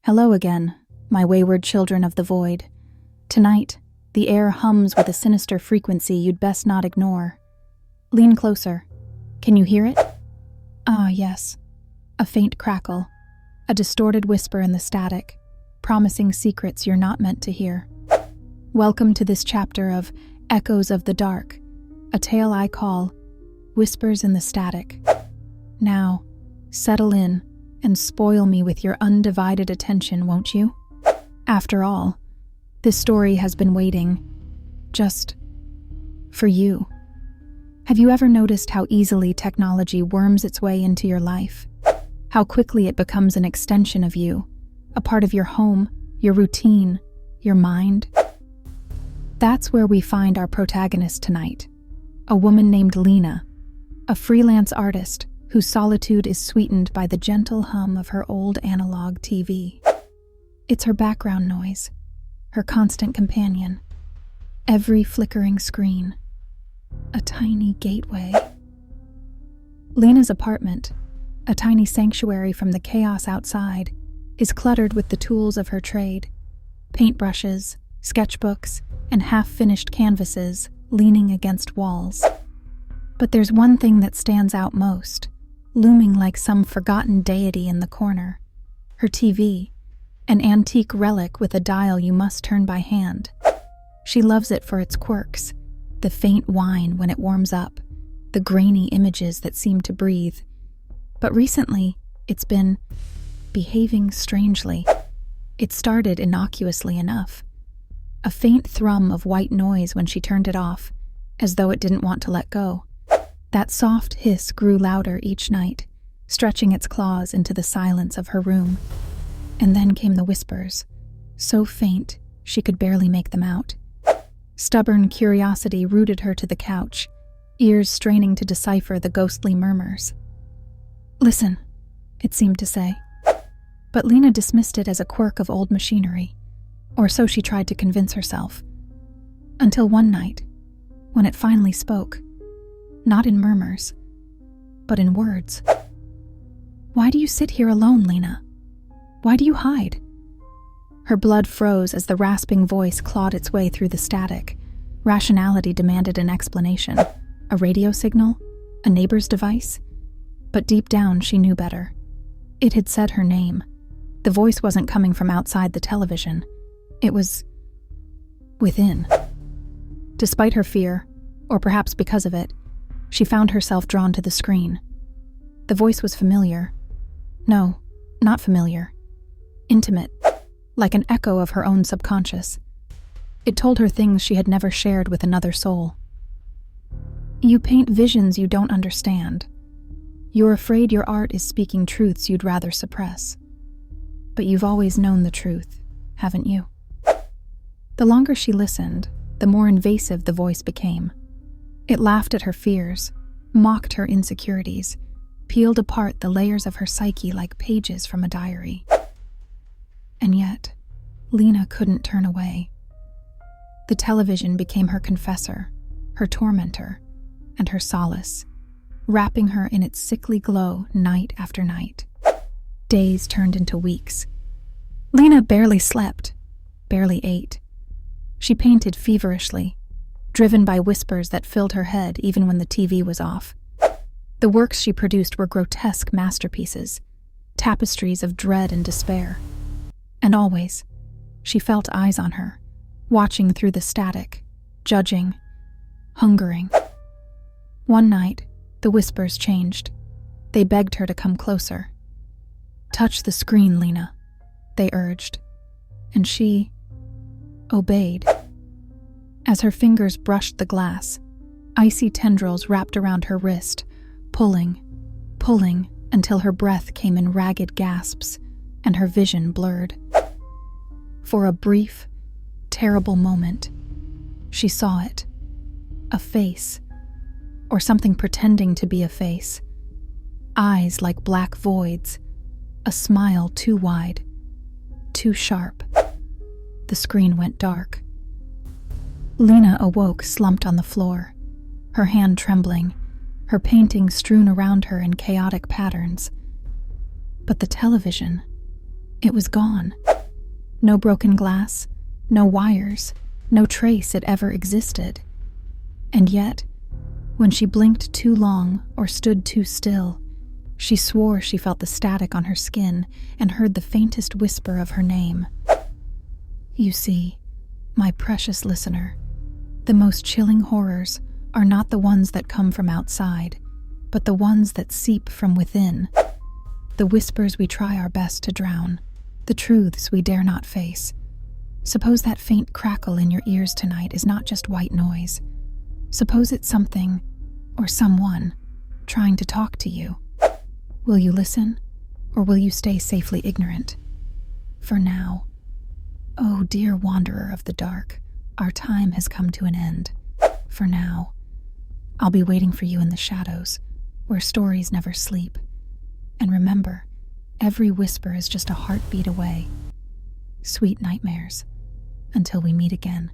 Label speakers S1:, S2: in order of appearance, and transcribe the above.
S1: Hello again, my wayward children of the void. Tonight, the air hums with a sinister frequency you'd best not ignore. Lean closer. Can you hear it? Ah, yes. A faint crackle, a distorted whisper in the static, promising secrets you're not meant to hear. Welcome to this chapter of Echoes of the Dark, a tale I call Whispers in the Static. Now, settle in and spoil me with your undivided attention, won't you? After all, this story has been waiting, just for you. Have you ever noticed how easily technology worms its way into your life? How quickly it becomes an extension of you, a part of your home, your routine, your mind? That's where we find our protagonist tonight, a woman named Lena, a freelance artist whose solitude is sweetened by the gentle hum of her old analog TV. It's her background noise, her constant companion, every flickering screen, a tiny gateway. Lena's apartment, a tiny sanctuary from the chaos outside, is cluttered with the tools of her trade, paintbrushes, sketchbooks, and half-finished canvases leaning against walls. But there's one thing that stands out most, looming like some forgotten deity in the corner: her TV, an antique relic with a dial you must turn by hand. She loves it for its quirks, the faint whine when it warms up, the grainy images that seem to breathe. But recently, it's been behaving strangely. It started innocuously enough. A faint thrum of white noise when she turned it off, as though it didn't want to let go. That soft hiss grew louder each night, stretching its claws into the silence of her room. And then came the whispers, so faint she could barely make them out. Stubborn curiosity rooted her to the couch, ears straining to decipher the ghostly murmurs. "Listen," it seemed to say. But Lena dismissed it as a quirk of old machinery, or so she tried to convince herself. Until one night, when it finally spoke. Not in murmurs, but in words. "Why do you sit here alone, Lena? Why do you hide?" Her blood froze as the rasping voice clawed its way through the static. Rationality demanded an explanation. A radio signal? A neighbor's device? But deep down, she knew better. It had said her name. The voice wasn't coming from outside the television. It was within. Despite her fear, or perhaps because of it, she found herself drawn to the screen. The voice was familiar. No, not familiar. Intimate, like an echo of her own subconscious. It told her things she had never shared with another soul. "You paint visions you don't understand. You're afraid your art is speaking truths you'd rather suppress. But you've always known the truth, haven't you?" The longer she listened, the more invasive the voice became. It laughed at her fears, mocked her insecurities, peeled apart the layers of her psyche like pages from a diary. And yet, Lena couldn't turn away. The television became her confessor, her tormentor, and her solace, wrapping her in its sickly glow night after night. Days turned into weeks. Lena barely slept, barely ate. She painted feverishly, driven by whispers that filled her head even when the TV was off. The works she produced were grotesque masterpieces, tapestries of dread and despair. And always, she felt eyes on her, watching through the static, judging, hungering. One night, the whispers changed. They begged her to come closer. "Touch the screen, Lena," they urged, and she obeyed. As her fingers brushed the glass, icy tendrils wrapped around her wrist, pulling until her breath came in ragged gasps and her vision blurred. For a brief, terrible moment, she saw it. A face, or something pretending to be a face. Eyes like black voids, a smile too wide, too sharp. The screen went dark. Lena awoke slumped on the floor, her hand trembling, her painting strewn around her in chaotic patterns. But the television, It was gone. No broken glass, no wires, no trace it ever existed. And yet, when she blinked too long or stood too still, she swore she felt the static on her skin and heard the faintest whisper of her name. You see, my precious listener, the most chilling horrors are not the ones that come from outside, but the ones that seep from within. The whispers we try our best to drown, the truths we dare not face. Suppose that faint crackle in your ears tonight is not just white noise. Suppose it's something, or someone, trying to talk to you. Will you listen, or will you stay safely ignorant? For now, oh dear wanderer of the dark, our time has come to an end. For now, I'll be waiting for you in the shadows, where stories never sleep. And remember, every whisper is just a heartbeat away. Sweet nightmares, until we meet again.